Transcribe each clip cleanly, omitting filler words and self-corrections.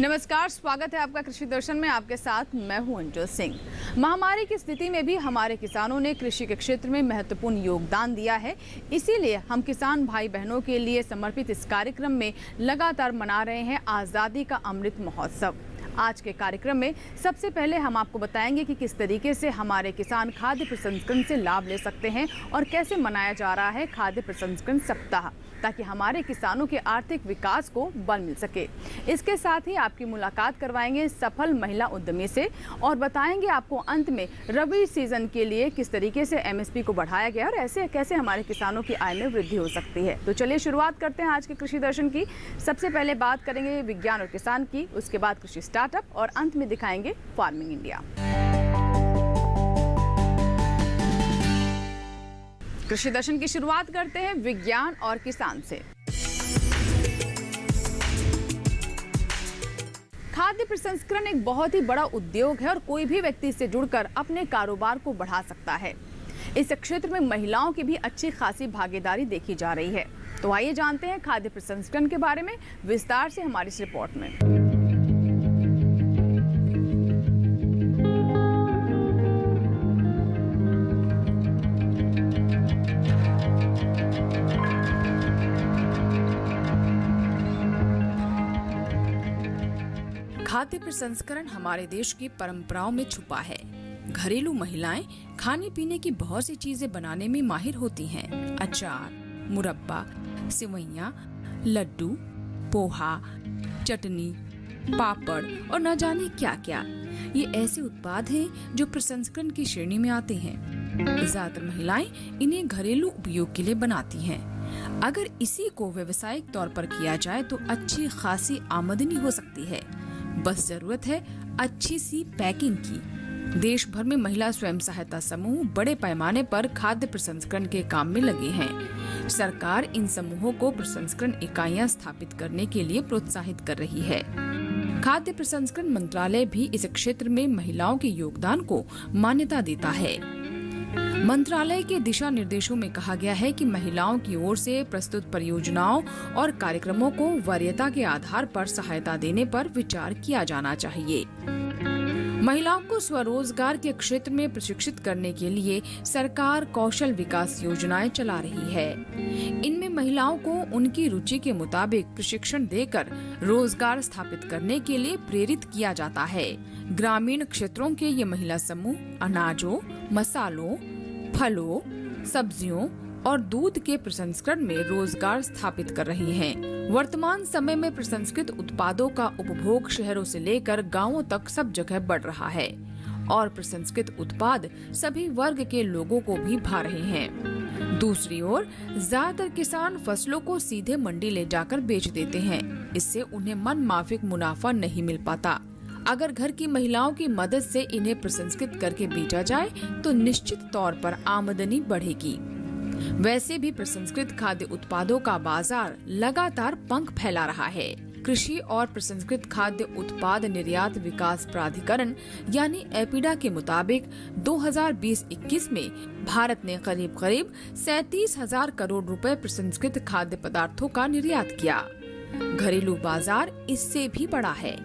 नमस्कार, स्वागत है आपका कृषि दर्शन में। आपके साथ मैं हूं अंजल सिंह। महामारी की स्थिति में भी हमारे किसानों ने कृषि के क्षेत्र में महत्वपूर्ण योगदान दिया है। इसीलिए हम किसान भाई बहनों के लिए समर्पित इस कार्यक्रम में लगातार मना रहे हैं आज़ादी का अमृत महोत्सव। आज के कार्यक्रम में सबसे पहले हम आपको बताएंगे कि किस तरीके से हमारे किसान खाद्य प्रसंस्करण से लाभ ले सकते हैं और कैसे मनाया जा रहा है खाद्य प्रसंस्करण सप्ताह, ताकि हमारे किसानों के आर्थिक विकास को बल मिल सके। इसके साथ ही आपकी मुलाकात करवाएंगे सफल महिला उद्यमी से और बताएंगे आपको अंत में रबी सीजन के लिए किस तरीके से एमएसपी को बढ़ाया गया और ऐसे कैसे हमारे किसानों की आय में वृद्धि हो सकती है। तो चलिए शुरुआत करते हैं आज के कृषि दर्शन की। सबसे पहले बात करेंगे विज्ञान और किसान की, उसके बाद कृषि स्टार्टअप और अंत में दिखाएंगे फार्मिंग इंडिया। कृषि दर्शन की शुरुआत करते हैं विज्ञान और किसान से। खाद्य प्रसंस्करण एक बहुत ही बड़ा उद्योग है और कोई भी व्यक्ति इससे जुड़कर अपने कारोबार को बढ़ा सकता है। इस क्षेत्र में महिलाओं की भी अच्छी खासी भागीदारी देखी जा रही है। तो आइए जानते हैं खाद्य प्रसंस्करण के बारे में विस्तार से हमारी इस रिपोर्ट में। खाद्य प्रसंस्करण हमारे देश की परंपराओं में छुपा है। घरेलू महिलाएं खाने पीने की बहुत सी चीजें बनाने में माहिर होती हैं। अचार, मुरब्बा, सिवैयां, लड्डू, पोहा, चटनी, पापड़ और न जाने क्या क्या। ये ऐसे उत्पाद हैं जो प्रसंस्करण की श्रेणी में आते हैं। ज्यादातर महिलाएं इन्हें घरेलू उपयोग के लिए बनाती हैं। अगर इसी को व्यावसायिक तौर पर किया जाए तो अच्छी खासी आमदनी हो सकती है। बस जरूरत है अच्छी सी पैकिंग की। देश भर में महिला स्वयं सहायता समूह बड़े पैमाने पर खाद्य प्रसंस्करण के काम में लगे हैं। सरकार इन समूहों को प्रसंस्करण इकाइयां स्थापित करने के लिए प्रोत्साहित कर रही है। खाद्य प्रसंस्करण मंत्रालय भी इस क्षेत्र में महिलाओं के योगदान को मान्यता देता है। मंत्रालय के दिशा निर्देशों में कहा गया है कि महिलाओं की ओर से प्रस्तुत परियोजनाओं और कार्यक्रमों को वरीयता के आधार पर सहायता देने पर विचार किया जाना चाहिए। महिलाओं को स्वरोजगार के क्षेत्र में प्रशिक्षित करने के लिए सरकार कौशल विकास योजनाएं चला रही है। इनमें महिलाओं को उनकी रुचि के मुताबिक प्रशिक्षण देकर रोजगार स्थापित करने के लिए प्रेरित किया जाता है। ग्रामीण क्षेत्रों के ये महिला समूह अनाजों, मसालों, फलों, सब्जियों और दूध के प्रसंस्करण में रोजगार स्थापित कर रही हैं। वर्तमान समय में प्रसंस्कृत उत्पादों का उपभोग शहरों से लेकर गांवों तक सब जगह बढ़ रहा है और प्रसंस्कृत उत्पाद सभी वर्ग के लोगों को भी भा रहे हैं। दूसरी ओर ज्यादातर किसान फसलों को सीधे मंडी ले जाकर बेच देते हैं। इससे उन्हें मन माफिक मुनाफा नहीं मिल पाता। अगर घर की महिलाओं की मदद से इन्हें प्रसंस्कृत करके बेचा जाए तो निश्चित तौर पर आमदनी बढ़ेगी। वैसे भी प्रसंस्कृत खाद्य उत्पादों का बाजार लगातार पंख फैला रहा है। कृषि और प्रसंस्कृत खाद्य उत्पाद निर्यात विकास प्राधिकरण यानी एपीडा के मुताबिक 2020-21 में भारत ने करीब 37,000 करोड़ रुपए प्रसंस्कृत खाद्य पदार्थों का निर्यात किया। घरेलू बाजार इससे भी बड़ा है।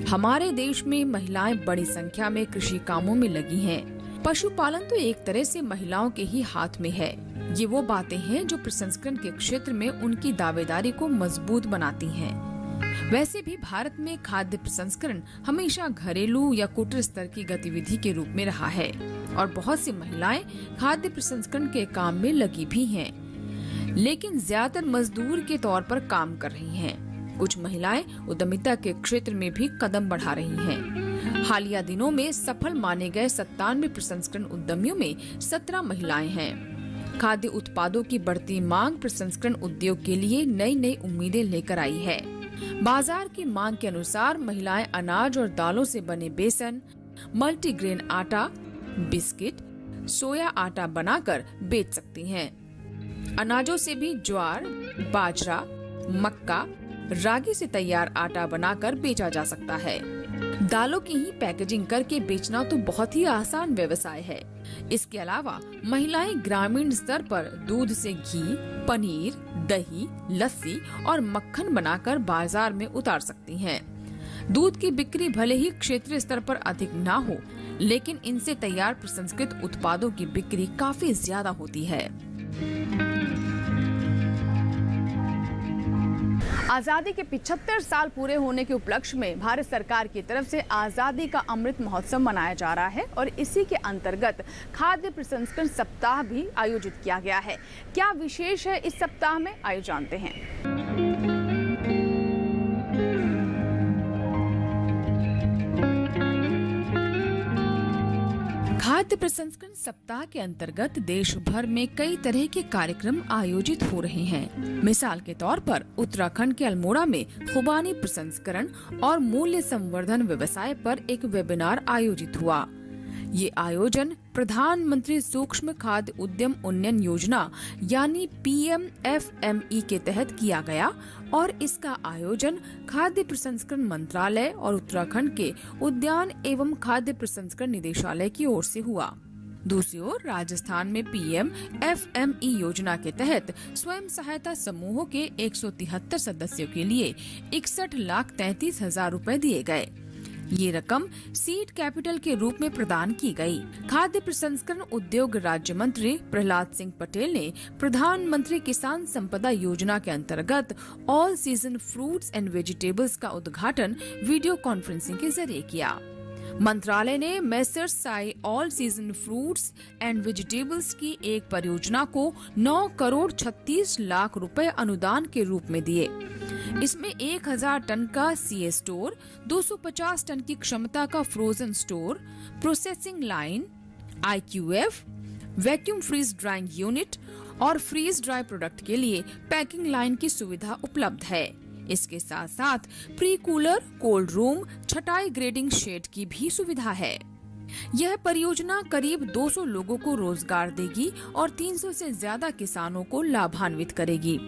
हमारे देश में महिलाएं बड़ी संख्या में कृषि कामों में लगी हैं। पशुपालन तो एक तरह से महिलाओं के ही हाथ में है। ये वो बातें हैं जो प्रसंस्करण के क्षेत्र में उनकी दावेदारी को मजबूत बनाती हैं। वैसे भी भारत में खाद्य प्रसंस्करण हमेशा घरेलू या कुटीर स्तर की गतिविधि के रूप में रहा है और बहुत सी महिलाएं खाद्य प्रसंस्करण के काम में लगी भी हैं, लेकिन ज्यादातर मजदूर के तौर पर काम कर रही हैं। कुछ महिलाएं उद्यमिता के क्षेत्र में भी कदम बढ़ा रही हैं। हालिया दिनों में सफल माने गए 97 प्रसंस्करण उद्यमियों में 17 महिलाएं हैं। खाद्य उत्पादों की बढ़ती मांग प्रसंस्करण उद्योग के लिए नई नई उम्मीदें लेकर आई है। बाजार की मांग के अनुसार महिलाएं अनाज और दालों से बने बेसन, मल्टीग्रेन आटा, बिस्किट, सोया आटा बनाकर बेच सकती हैं। अनाजों से भी ज्वार, बाजरा, मक्का, रागी से तैयार आटा बनाकर बेचा जा सकता है। दालों की ही पैकेजिंग करके बेचना तो बहुत ही आसान व्यवसाय है। इसके अलावा महिलाएं ग्रामीण स्तर पर दूध से घी, पनीर, दही, लस्सी और मक्खन बनाकर बाजार में उतार सकती हैं। दूध की बिक्री भले ही क्षेत्रीय स्तर पर अधिक ना हो, लेकिन इनसे तैयार प्रसंस्कृत उत्पादों की बिक्री काफी ज्यादा होती है। आजादी के 75 साल पूरे होने के उपलक्ष्य में भारत सरकार की तरफ से आजादी का अमृत महोत्सव मनाया जा रहा है और इसी के अंतर्गत खाद्य प्रसंस्करण सप्ताह भी आयोजित किया गया है। क्या विशेष है इस सप्ताह में, आइए जानते हैं। खाद्य प्रसंस्करण सप्ताह के अंतर्गत देश भर में कई तरह के कार्यक्रम आयोजित हो रहे हैं। मिसाल के तौर पर उत्तराखंड के अल्मोड़ा में खुबानी प्रसंस्करण और मूल्य संवर्धन व्यवसाय पर एक वेबिनार आयोजित हुआ। ये आयोजन प्रधानमंत्री सूक्ष्म खाद्य उद्यम उन्नयन योजना यानी PMFME के तहत किया गया और इसका आयोजन खाद्य प्रसंस्करण मंत्रालय और उत्तराखंड के उद्यान एवं खाद्य प्रसंस्करण निदेशालय की ओर से हुआ। दूसरी ओर राजस्थान में PMFME योजना के तहत स्वयं सहायता समूहों के 173 सदस्यों के लिए 61,33,000 रुपए दिए गए। ये रकम सीड कैपिटल के रूप में प्रदान की गई। खाद्य प्रसंस्करण उद्योग राज्य मंत्री प्रहलाद सिंह पटेल ने प्रधानमंत्री किसान संपदा योजना के अंतर्गत all season fruits and vegetables का उद्घाटन वीडियो कॉन्फ्रेंसिंग के जरिए किया। मंत्रालय ने messrs Sai all season fruits and vegetables की एक परियोजना को 9 करोड़ 36 लाख रुपए अनुदान के रूप में दिए। इसमें 1000 टन का सीए स्टोर, 250 टन की क्षमता का frozen store, processing line, IQF, vacuum freeze drying unit और फ्रीज ड्राई प्रोडक्ट के लिए पैकिंग लाइन की सुविधा उपलब्ध है। इसके साथ साथ प्री कूलर, कोल्ड रूम, छटाई ग्रेडिंग शेड की भी सुविधा है। यह परियोजना करीब 200 लोगों को रोजगार देगी और 300 से ज्यादा किसानों को लाभान्वित करेगी।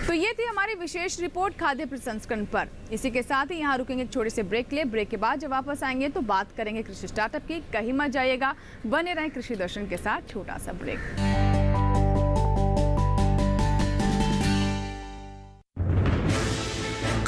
तो ये थी हमारी विशेष रिपोर्ट खाद्य प्रसंस्करण पर। इसी के साथ ही यहाँ रुकेंगे एक छोटे से ब्रेक ले। ब्रेक के बाद जब वापस आएंगे तो बात करेंगे कृषि स्टार्टअप की। कहीं मत जाइएगा, बने रहें कृषि दर्शन के साथ। छोटा सा ब्रेक।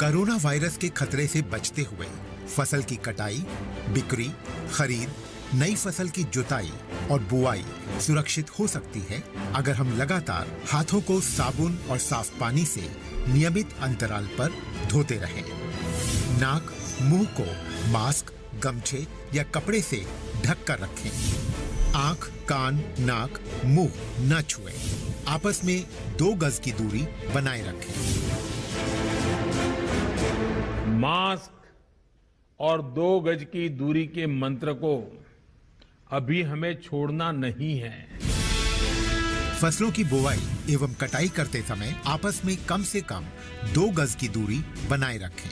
कोरोना वायरस के खतरे से बचते हुए फसल की कटाई, बिक्री, खरीद, नई फसल की जुताई और बुआई सुरक्षित हो सकती है अगर हम लगातार हाथों को साबुन और साफ पानी से नियमित अंतराल पर धोते रहें। नाक, मुंह को मास्क, गमछे या कपड़े से ढक कर रखें। आंख, कान, नाक, मुंह न छुएं। आपस में 2 गज की दूरी बनाए रखें। मास्क और 2 गज की दूरी के मंत्र को अभी हमें छोड़ना नहीं है। फसलों की बुवाई एवं कटाई करते समय आपस में कम से कम 2 गज की दूरी बनाए रखें।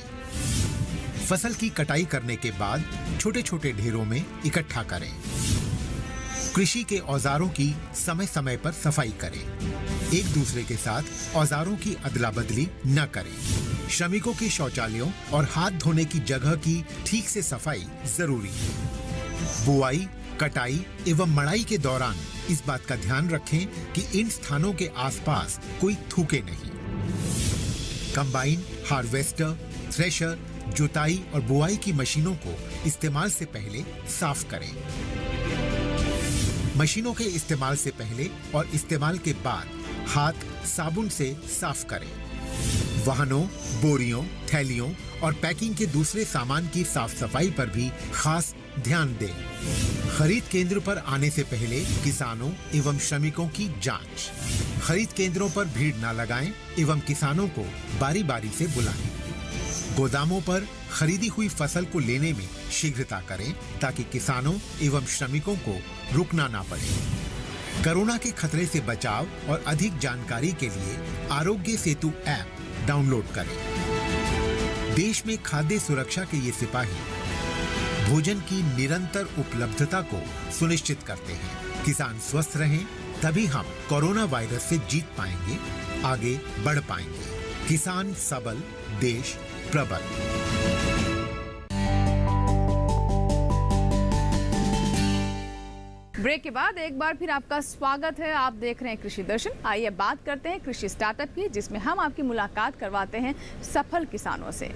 फसल की कटाई करने के बाद छोटे छोटे ढेरों में इकट्ठा करें। कृषि के औजारों की समय समय पर सफाई करें। एक दूसरे के साथ औजारों की अदला बदली न करें। श्रमिकों के शौचालयों और हाथ धोने की जगह की ठीक से सफाई जरूरी है। बुआई, कटाई एवं मड़ाई के दौरान इस बात का ध्यान रखें कि इन स्थानों के आसपास कोई थूके नहीं। कंबाइन, हार्वेस्टर, थ्रेशर, जुताई और बुआई की मशीनों को इस्तेमाल से पहले साफ करें। मशीनों के इस्तेमाल से पहले और इस्तेमाल के बाद हाथ साबुन से साफ करें। वाहनों, बोरियों, थैलियों और पैकिंग के दूसरे सामान की साफ सफाई पर भी खास ध्यान दें। खरीद केंद्र पर आने से पहले किसानों एवं श्रमिकों की जांच। खरीद केंद्रों पर भीड़ न लगाएं एवं किसानों को बारी बारी से बुलाएं। गोदामों पर खरीदी हुई फसल को लेने में शीघ्रता करें ताकि किसानों एवं श्रमिकों को रुकना ना पड़े। कोरोना के खतरे से बचाव और अधिक जानकारी के लिए आरोग्य सेतु ऐप डाउनलोड करें। देश में खाद्य सुरक्षा के ये सिपाही भोजन की निरंतर उपलब्धता को सुनिश्चित करते हैं। किसान स्वस्थ रहें, तभी हम कोरोना वायरस से जीत पाएंगे, आगे बढ़ पाएंगे। किसान सबल, देश प्रबल। ब्रेक के बाद एक बार फिर आपका स्वागत है। आप देख रहे हैं कृषि दर्शन। आइए बात करते हैं कृषि स्टार्टअप की, जिसमें हम आपकी मुलाकात करवाते हैं सफल किसानों से।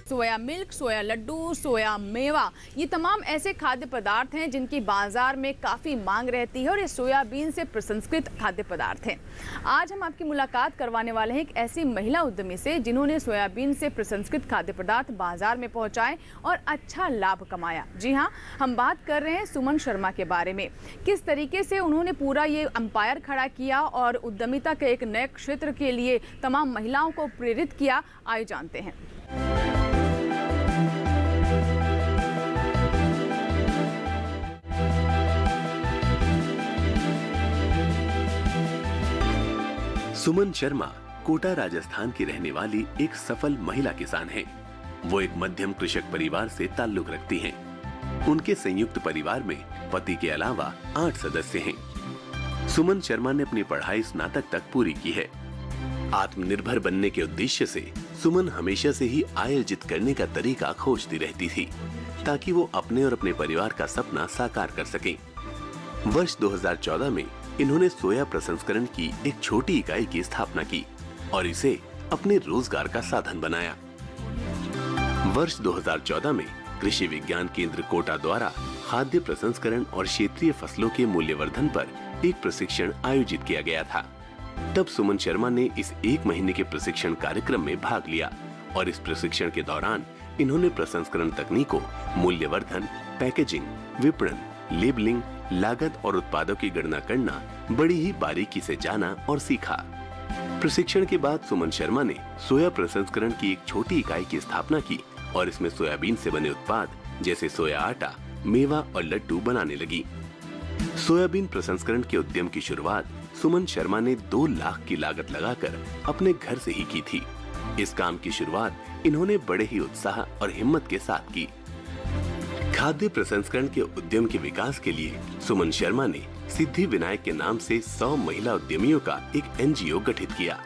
सोया मिल्क, सोया लड्डू, सोया मेवा, ये तमाम ऐसे खाद्य पदार्थ हैं जिनकी बाजार में काफ़ी मांग रहती है और ये सोयाबीन से प्रसंस्कृत खाद्य पदार्थ हैं। आज हम आपकी मुलाकात करवाने वाले हैं एक ऐसी महिला उद्यमी से जिन्होंने सोयाबीन से प्रसंस्कृत खाद्य पदार्थ बाजार में पहुंचाए और अच्छा लाभ कमाया। जी हाँ, हम बात कर रहे हैं सुमन शर्मा के बारे में। किस तरीके से उन्होंने पूरा ये अंपायर खड़ा किया और उद्यमिता के एक नए क्षेत्र के लिए तमाम महिलाओं को प्रेरित किया, आइए जानते हैं। सुमन शर्मा कोटा राजस्थान की रहने वाली एक सफल महिला किसान हैं। वो एक मध्यम कृषक परिवार से ताल्लुक रखती हैं। उनके संयुक्त परिवार में पति के अलावा 8 सदस्य हैं। सुमन शर्मा ने अपनी पढ़ाई स्नातक तक पूरी की है। आत्मनिर्भर बनने के उद्देश्य से सुमन हमेशा से ही आय अर्जित करने का तरीका खोजती रहती थी, ताकि वो अपने और अपने परिवार का सपना साकार कर सकें। वर्ष 2014 में इन्होंने सोया प्रसंस्करण की एक छोटी इकाई की स्थापना की और इसे अपने रोजगार का साधन बनाया। वर्ष 2014 में कृषि विज्ञान केंद्र कोटा द्वारा खाद्य प्रसंस्करण और क्षेत्रीय फसलों के मूल्यवर्धन पर एक प्रशिक्षण आयोजित किया गया था। तब सुमन शर्मा ने इस 1 महीने के प्रशिक्षण कार्यक्रम में भाग लिया और इस प्रशिक्षण के दौरान इन्होंने प्रसंस्करण तकनीकों, मूल्यवर्धन, पैकेजिंग, विपणन, लेबलिंग, लागत और उत्पादों की गणना करना बड़ी ही बारीकी से जाना और सीखा। प्रशिक्षण के बाद सुमन शर्मा ने सोया प्रसंस्करण की एक छोटी इकाई की स्थापना की और इसमें सोयाबीन से बने उत्पाद जैसे सोया आटा, मेवा और लड्डू बनाने लगी। सोयाबीन प्रसंस्करण के उद्यम की शुरुआत सुमन शर्मा ने 2 लाख की लागत लगाकर अपने घर से ही की थी। इस काम की शुरुआत इन्होंने बड़े ही उत्साह और हिम्मत के साथ की। खाद्य प्रसंस्करण के उद्यम के विकास के लिए सुमन शर्मा ने सिद्धि विनायक के नाम से 100 महिला उद्यमियों का एक NGO गठित किया।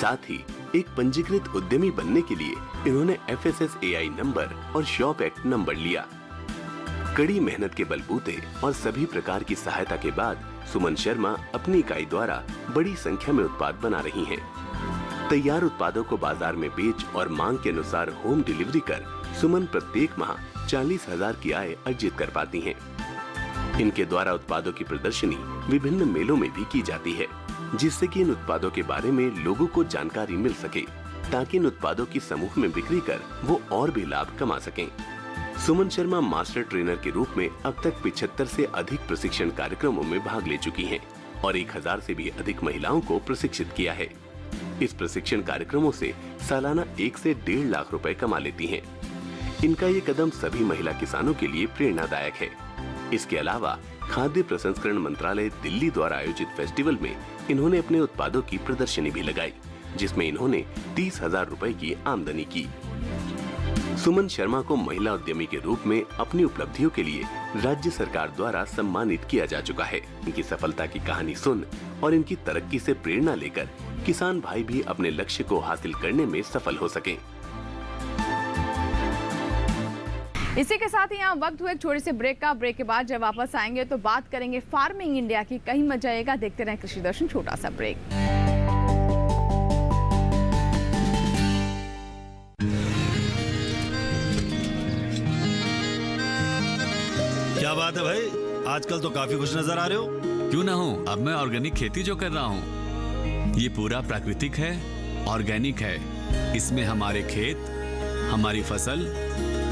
साथ ही एक पंजीकृत उद्यमी बनने के लिए इन्होंने FSSAI नंबर और शॉप एक्ट नंबर लिया। कड़ी मेहनत के बलबूते और सभी प्रकार की सहायता के बाद सुमन शर्मा अपनी इकाई द्वारा बड़ी संख्या में उत्पाद बना रही हैं। तैयार उत्पादों को बाजार में बेच और मांग के अनुसार होम डिलीवरी कर सुमन प्रत्येक माह 40,000 की आय अर्जित कर पाती हैं। इनके द्वारा उत्पादों की प्रदर्शनी विभिन्न मेलों में भी की जाती है, जिससे कि इन उत्पादों के बारे में लोगों को जानकारी मिल सके, ताकि इन उत्पादों की समूह में बिक्री कर वो और भी लाभ कमा सकें। सुमन शर्मा मास्टर ट्रेनर के रूप में अब तक 75 से अधिक प्रशिक्षण कार्यक्रमों में भाग ले चुकी हैं और 1000 से भी अधिक महिलाओं को प्रशिक्षित किया है। इस प्रशिक्षण कार्यक्रमों से सालाना 1 से 1.5 लाख रुपए कमा लेती हैं। इनका ये कदम सभी महिला किसानों के लिए प्रेरणादायक है। इसके अलावा खाद्य प्रसंस्करण मंत्रालय दिल्ली द्वारा आयोजित फेस्टिवल में इन्होंने अपने उत्पादों की प्रदर्शनी भी लगाई, जिसमें इन्होंने 30,000 रुपए की आमदनी की। सुमन शर्मा को महिला उद्यमी के रूप में अपनी उपलब्धियों के लिए राज्य सरकार द्वारा सम्मानित किया जा चुका है। इनकी सफलता की कहानी सुन और इनकी तरक्की से प्रेरणा लेकर किसान भाई भी अपने लक्ष्य को हासिल करने में सफल हो सकें। इसी के साथ ही यहाँ वक्त हुआ एक छोटे से ब्रेक का। ब्रेक के बाद जब वापस आएंगे तो बात करेंगे फार्मिंग इंडिया की। कहीं मत जाइएगा, देखते रहें कृषि दर्शन। छोटा सा ब्रेक। क्या बात है भाई, आजकल तो काफी खुश नजर आ रहे हो। क्यों ना हो, अब मैं ऑर्गेनिक खेती जो कर रहा हूँ ये पूरा प्राकृतिक है, ऑर्गेनिक है। इसमें हमारे खेत, हमारी फसल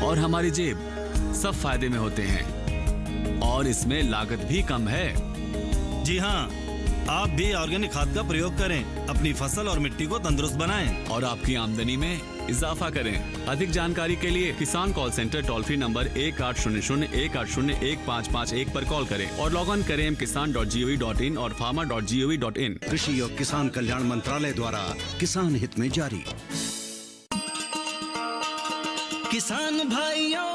और हमारी जेब सब फायदे में होते हैं और इसमें लागत भी कम है। जी हाँ, आप भी ऑर्गेनिक खाद का प्रयोग करें, अपनी फसल और मिट्टी को तंदुरुस्त बनाएं और आपकी आमदनी में इजाफा करें। अधिक जानकारी के लिए किसान call centre toll free number 1800-180-1551 पर कॉल करें और लॉग ऑन करें kisan.gov.in और farmer.gov.in। कृषि और किसान कल्याण मंत्रालय द्वारा किसान हित में जारी। किसान भाइयों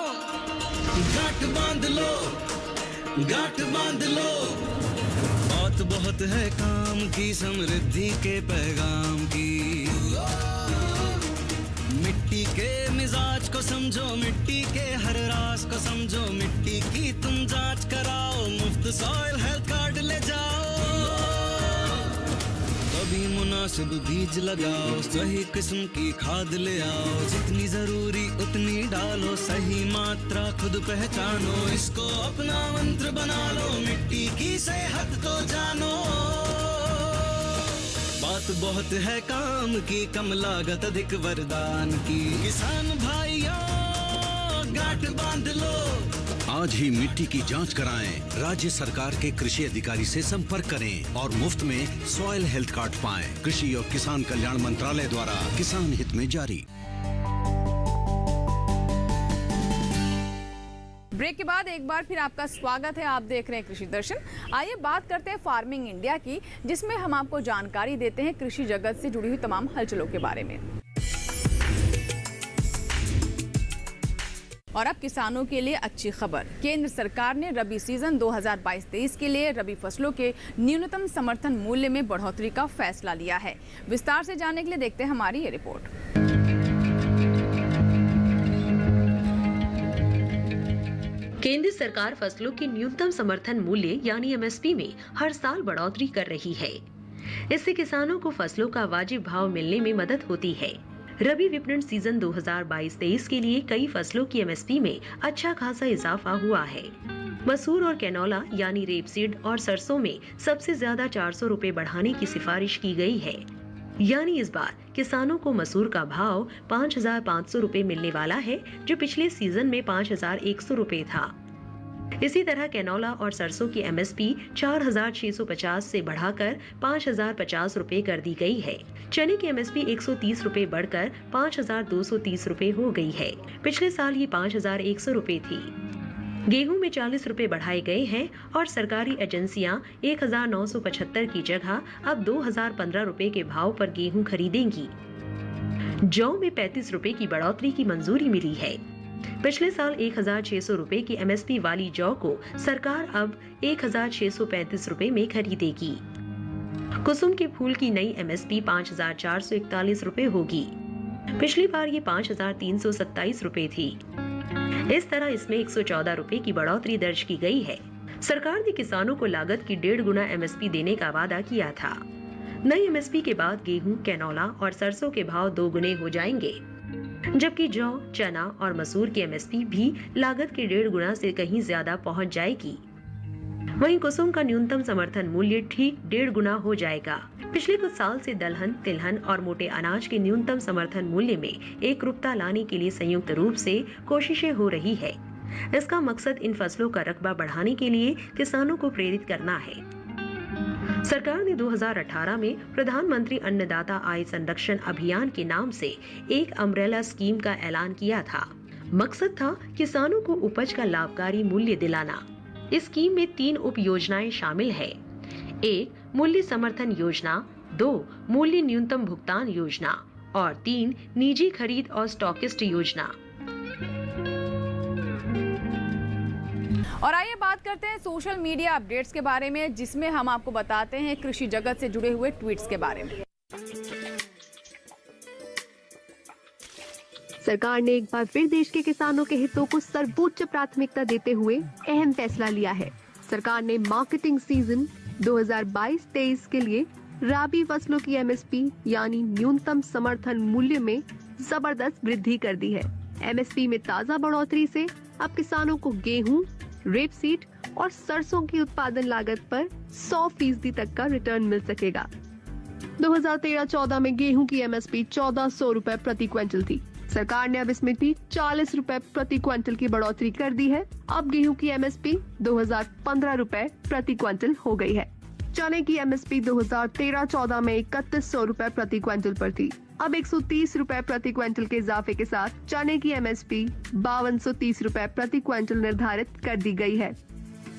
गांठ बांध लो, गांठ बांध लो। बहुत बहुत है काम की, समृद्धि के पैगाम की। मिट्टी मिट्टी के मिजाज को समझो, मिट्टी के हर राज को समझो, मिट्टी की तुम जांच कराओ, मुफ्त सॉइल हेल्थ कार्ड ले जाओ। कभी मुनासिब बीज लगाओ, सही किस्म की खाद ले आओ, जितनी जरूरी उतनी डालो, सही मात्रा खुद पहचानो, इसको अपना मंत्र बना लो, मिट्टी की सेहत को जानो। बात बहुत है काम की, कम लागत अधिक वरदान की, किसान भाइयों गांठ बांध लो। आज ही मिट्टी की जांच कराएं, राज्य सरकार के कृषि अधिकारी से संपर्क करें और मुफ्त में सॉइल हेल्थ कार्ड पाएं। कृषि और किसान कल्याण मंत्रालय द्वारा किसान हित में जारी। ब्रेक के बाद एक बार फिर आपका स्वागत है। आप देख रहे हैं कृषि दर्शन। आइए बात करते हैं फार्मिंग इंडिया की, जिसमें हम आपको जानकारी देते हैं कृषि जगत से जुड़ी हुई तमाम हलचलों के बारे में। और अब किसानों के लिए अच्छी खबर। केंद्र सरकार ने रबी सीजन 2022-23 के लिए रबी फसलों के न्यूनतम समर्थन मूल्य में बढ़ोतरी का फैसला लिया है। विस्तार से जानने के लिए देखते हैं हमारी ये रिपोर्ट। केंद्र सरकार फसलों के न्यूनतम समर्थन मूल्य यानी एमएसपी में हर साल बढ़ोतरी कर रही है। इससे किसानों को फसलों का वाजिब भाव मिलने में मदद होती है। रबी विपणन सीजन 2022-23 के लिए कई फसलों की एमएसपी में अच्छा खासा इजाफा हुआ है। मसूर और कैनोला यानी रेपसीड और सरसों में सबसे ज्यादा 400 रुपए बढ़ाने की सिफारिश की गई है। यानी इस बार किसानों को मसूर का भाव 5,500 रुपए मिलने वाला है, जो पिछले सीजन में 5,100 रुपए था। इसी तरह कैनोला और सरसों की एमएसपी 4,650 से बढ़ाकर 5,050 रुपए कर दी गई है। चने की एमएसपी 130 रुपए बढ़कर 5,230 रुपए हो गई है। पिछले साल ये 5,100 रुपए थी। गेहूं में 40 रुपए बढ़ाए गए हैं और सरकारी एजेंसियां 1,975 की जगह अब 2,015 रुपए के भाव पर गेहूं खरीदेंगी। जौ में 35 रुपए की बढ़ोतरी की मंजूरी मिली है। पिछले साल 1,600 रुपए की एमएसपी वाली जौ को सरकार अब 1,635 रुपए में खरीदेगी। कुसुम के फूल की नई एमएसपी 5,441 रुपए होगी। पिछली बार ये 5,327 रुपए थी। इस तरह इसमें 114 रुपए की बढ़ोतरी दर्ज की गई है। सरकार ने किसानों को लागत की 1.5 गुना एमएसपी देने का वादा किया था। नई एमएसपी के बाद गेहूं, कैनोला और सरसों के भाव 2 गुने हो जाएंगे, जबकि जौ, चना और मसूर की एमएसपी भी लागत के 1.5 गुना से कहीं ज्यादा पहुंच जाएगी। वहीं कुसुम का न्यूनतम समर्थन मूल्य ठीक 1.5 गुना हो जाएगा। पिछले कुछ साल से दलहन, तिलहन और मोटे अनाज के न्यूनतम समर्थन मूल्य में एकरूपता लाने के लिए संयुक्त रूप से कोशिशें हो रही है। इसका मकसद इन फसलों का रकबा बढ़ाने के लिए किसानों को प्रेरित करना है। सरकार ने 2018 में प्रधानमंत्री अन्नदाता आय संरक्षण अभियान के नाम से एक अम्ब्रेला स्कीम का ऐलान किया था। मकसद था किसानों को उपज का लाभकारी मूल्य दिलाना। इस स्कीम में 3 उप योजनाएं शामिल है। 1. मूल्य समर्थन योजना, 2. मूल्य न्यूनतम भुगतान योजना और 3. निजी खरीद और स्टॉकिस्ट योजना। और आइए बात करते हैं सोशल मीडिया अपडेट्स के बारे में, जिसमें हम आपको बताते हैं कृषि जगत से जुड़े हुए ट्वीट्स के बारे में। सरकार ने एक बार फिर देश के किसानों के हितों को सर्वोच्च प्राथमिकता देते हुए अहम फैसला लिया है। सरकार ने मार्केटिंग सीजन 2022-23 के लिए राबी फसलों की एमएसपी यानी न्यूनतम समर्थन मूल्य में जबरदस्त वृद्धि कर दी है। एमएसपी में ताजा बढ़ोतरी से अब किसानों को गेहूं, रेपसीड और सरसों की उत्पादन लागत पर 100% तक का रिटर्न मिल सकेगा। 2013-14 में गेहूं की एमएसपी 1,400 रुपए प्रति क्विंटल थी। सरकार ने अब इसमें भी 40 रुपए प्रति क्विंटल की बढ़ोतरी कर दी है। अब गेहूं की एमएसपी 2,015 रुपए प्रति क्विंटल हो गई है। चने की एमएसपी 2013-14 में 3,100 रुपए प्रति क्विंटल पर थी। अब 130 रुपए प्रति क्विंटल के इजाफे के साथ चने की एमएसपी 5,230 रुपए प्रति क्विंटल निर्धारित कर दी गई है।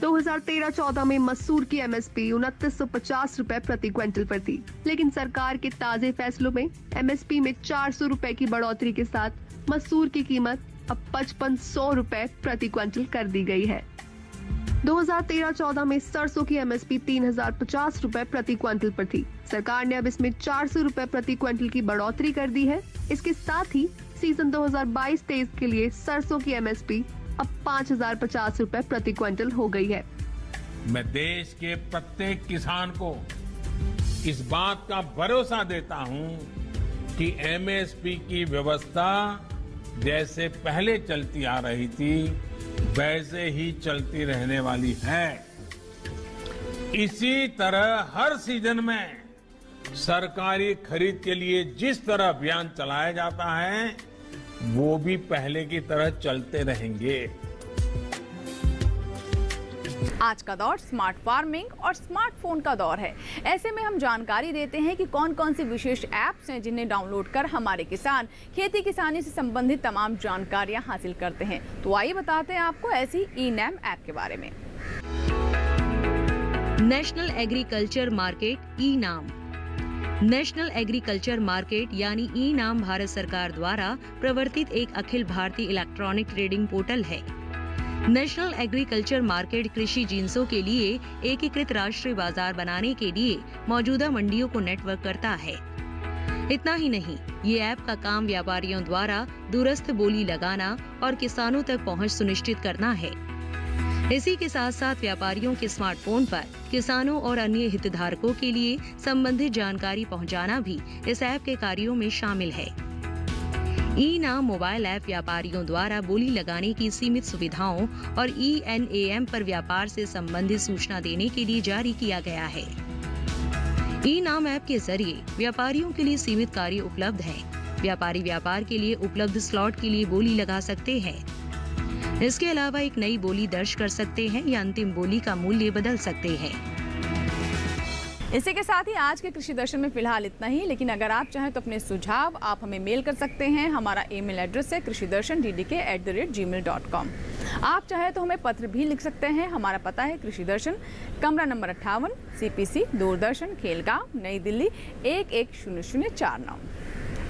2013-14 में मसूर की एमएसपी 2,950 रुपए प्रति क्विंटल पर थी, लेकिन सरकार के ताजे फैसलों में एमएसपी में 400 रुपए की बढ़ोतरी के साथ मसूर की कीमत अब 5,500 रुपए प्रति क्विंटल कर दी गई है। 2013-14 में सरसों की एमएसपी 3,050 रुपए प्रति क्विंटल पर थी। सरकार ने अब इसमें 400 रुपए प्रति क्विंटल की बढ़ोतरी कर दी है। इसके साथ ही सीजन 2022-23 के लिए सरसों की एमएसपी अब 5,050 रुपए प्रति क्विंटल हो गई है। मैं देश के प्रत्येक किसान को इस बात का भरोसा देता हूं कि एमएसपी की व्यवस्था जैसे पहले चलती आ रही थी वैसे ही चलती रहने वाली है। इसी तरह हर सीजन में सरकारी खरीद के लिए जिस तरह अभियान चलाया जाता है वो भी पहले की तरह चलते रहेंगे। आज का दौर स्मार्ट फार्मिंग और स्मार्टफोन का दौर है। ऐसे में हम जानकारी देते हैं कि कौन कौन सी विशेष ऐप्स हैं जिन्हें डाउनलोड कर हमारे किसान खेती किसानी से संबंधित तमाम जानकारियां हासिल करते हैं। तो आइए बताते हैं आपको ऐसी ई-नाम ऐप के बारे में। National agriculture market e-NAM. National agriculture market यानी ई-नाम भारत सरकार द्वारा प्रवर्तित एक Akhil Bharatiya electronic trading portal है। नेशनल एग्रीकल्चर मार्केट कृषि जिन्सों के लिए एकीकृत राष्ट्रीय बाजार बनाने के लिए मौजूदा मंडियों को नेटवर्क करता है। इतना ही नहीं, ये ऐप का काम व्यापारियों द्वारा दूरस्थ बोली लगाना और किसानों तक पहुंच सुनिश्चित करना है। इसी के साथ साथ व्यापारियों के स्मार्टफोन पर किसानों और अन्य हितधारकों के लिए संबंधित जानकारी पहुंचाना भी इस ऐप के कार्यों में शामिल है। ई-नाम मोबाइल ऐप व्यापारियों द्वारा बोली लगाने की सीमित सुविधाओं और ई-एन-ए-एम पर व्यापार से संबंधित सूचना देने के लिए जारी किया गया है। ई-नाम ऐप के जरिए व्यापारियों के लिए सीमित कार्य उपलब्ध हैं। व्यापारी व्यापार के लिए उपलब्ध स्लॉट के लिए बोली लगा सकते हैं। इसके अलावा एक नई बोली दर्ज कर सकते हैं या अंतिम बोली का मूल्य बदल सकते हैं। इसी के साथ ही आज के कृषि दर्शन में फिलहाल इतना ही, लेकिन अगर आप चाहें तो अपने सुझाव आप हमें मेल कर सकते हैं। हमारा ईमेल एड्रेस है krishidarshan@gmail.com। आप चाहें तो हमें पत्र भी लिख सकते हैं। हमारा पता है कृषि दर्शन, कमरा नंबर 58, CPC, दूरदर्शन, खेलगांव, नई दिल्ली 110049।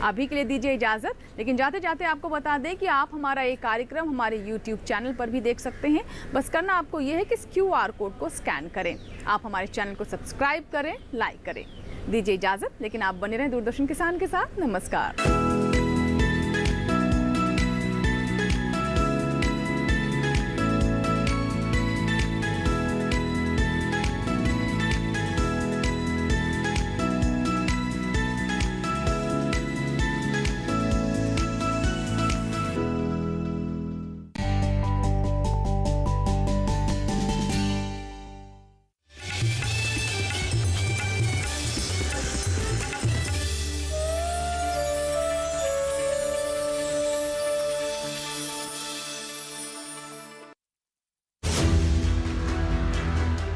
अभी के लिए दीजिए इजाजत, लेकिन जाते जाते आपको बता दें कि आप हमारा ये कार्यक्रम हमारे YouTube चैनल पर भी देख सकते हैं। बस करना आपको ये है कि इस QR कोड को स्कैन करें। आप हमारे चैनल को सब्सक्राइब करें, लाइक करें। दीजिए इजाजत, लेकिन आप बने रहें दूरदर्शन किसान के साथ। नमस्कार।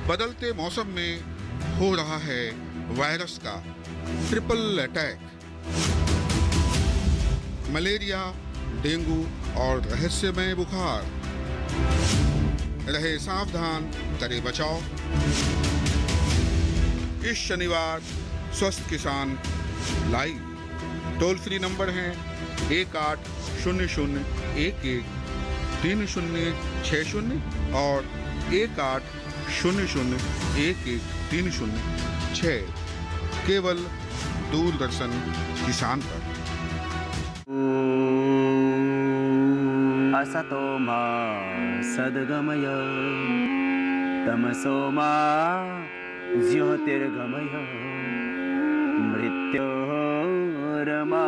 बदलते मौसम में हो रहा है वायरस का ट्रिपल अटैक। मलेरिया, डेंगू और रहस्यमय बुखार। रहे सावधान, करे बचाव। इस शनिवार स्वस्थ किसान लाइव टोल फ्री नंबर हैं 1800113060 और 1800113006 केवल दूरदर्शन किसान पर। असतो मा सद्गमय तमसो मा ज्योतिर्गमय मृत्योर्मा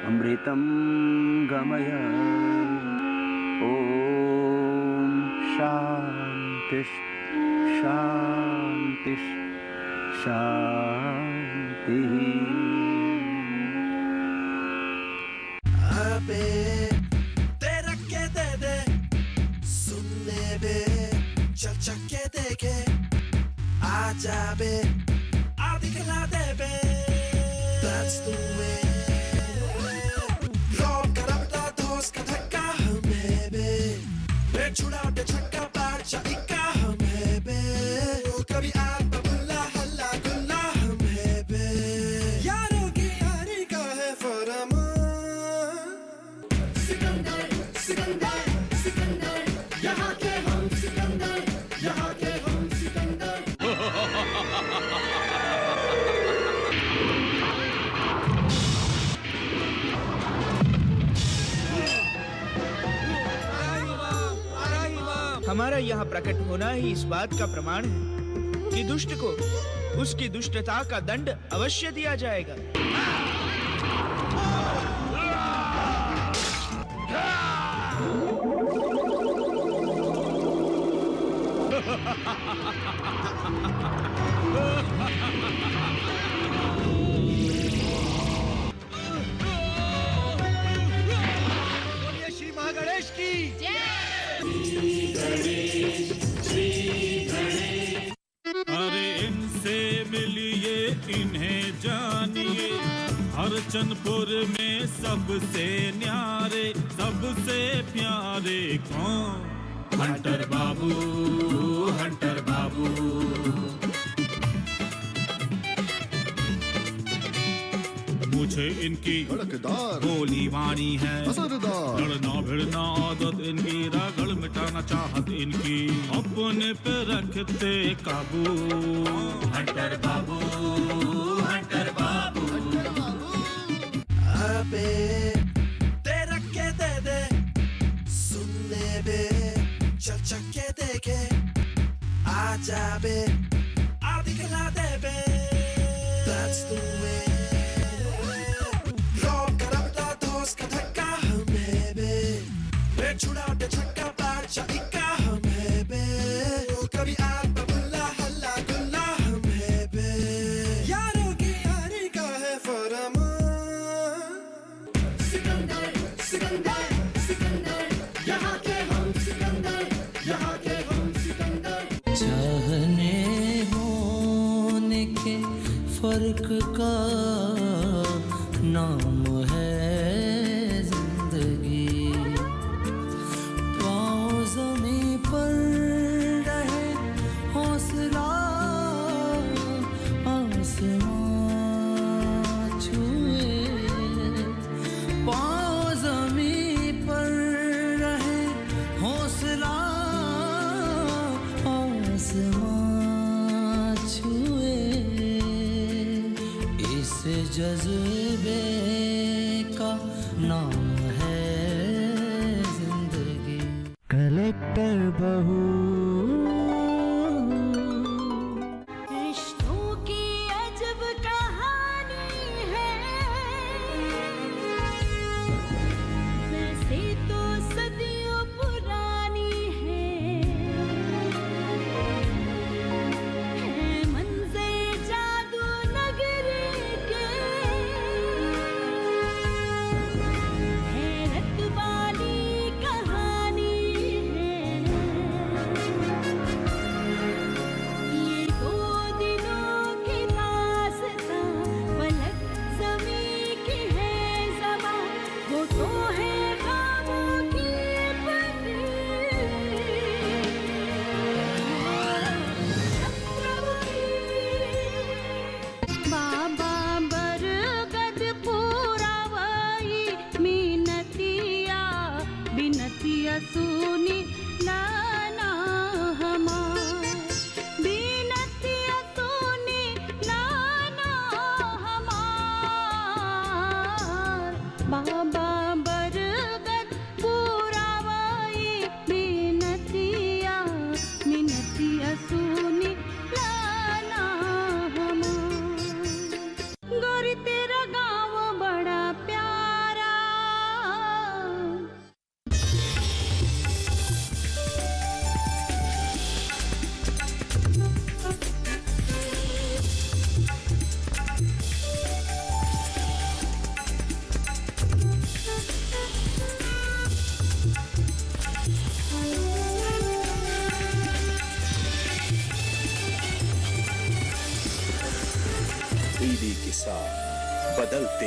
अमृतं गमय। ओम शांति शांति शांति। अबे तेरा के दे दे सुनने बे चल चल के देखे आजा बे आ दिखला दे बे। That's the way। रोक कर अपना दोस्त का धक्का हमें बे छुड़ा दे छक्का पार इक्का हमें बे। कभी आग बबुल्ला हल्ला गुल्ला हमें बे। यारों की यारी का है फरमान। सिकंदर सिकंदर सिकंदर यहाँ के हम सिकंदर यहाँ के हम सिकंदर। हमारा यहाँ प्रकट होना ही इस बात का प्रमाण है कि दुष्ट को उसकी दुष्टता का दंड अवश्य दिया जाएगा। बोलिए श्री महागणेश की अरे इनसे मिलिए इन्हें जानिए, हरचंदपुर में सबसे न्यारे सबसे प्यारे कौन? हंटर बाबू, हंटर बाबू। मुझे इनकी बोली वाणी है लड़ना भिड़ना आदत इनकी, रगड़ मिटाना चाहत इनकी, अपने पे रखते काबू। हंटर बाबू, हंटर बाबू। अबे तेरा के दे दे सुनने बे चल चक्के देखे आजा बे आ दिखला दे बे। That's the way। रॉब का रबड़ा दोस्त का धक्का हमें बे, पेट छुड़ा दे छक्का बादशाह इक्का हमें बे, कभी आग बबुल्ला हल्ला गुल्ला हमें बे, यारों की यारी का है फरमान। सिकंदर सिकंदर सिकंदर यहाँ के हम सिकंदर, यहाँ के हम सिकंदर। चाहने होने के फर्क का नाम है जिंदगी, पाँव ज़मीं पर रहे हौसला आसमां छुए, पाँव ज़मीं पर रहे हौसला आसमां छुए, इस जज्बे का नाम है जिंदगी। कलेक्टर बहू रिश्तों की अजब कहानी है, वैसे तो सदियों पुरानी है, मंज़र जादू नगरी के, हैरत वाली कहानी है। ये दो दिनों की दास्तां, फलक ज़मीं की है ज़बां, वो तो है ख्वाबों की बनी। बाबा बरगद पुरावाई मिनतिया, बिनतिया सुनी लाना हमार, बिनतिया सुनी लाना हमार। बाबा बरगद पुरावाई बिनतिया, मिनतिया सुनी लाना हमार। गोरी तेरा गाँव बड़ा प्यारा, टीवी के साथ बदलते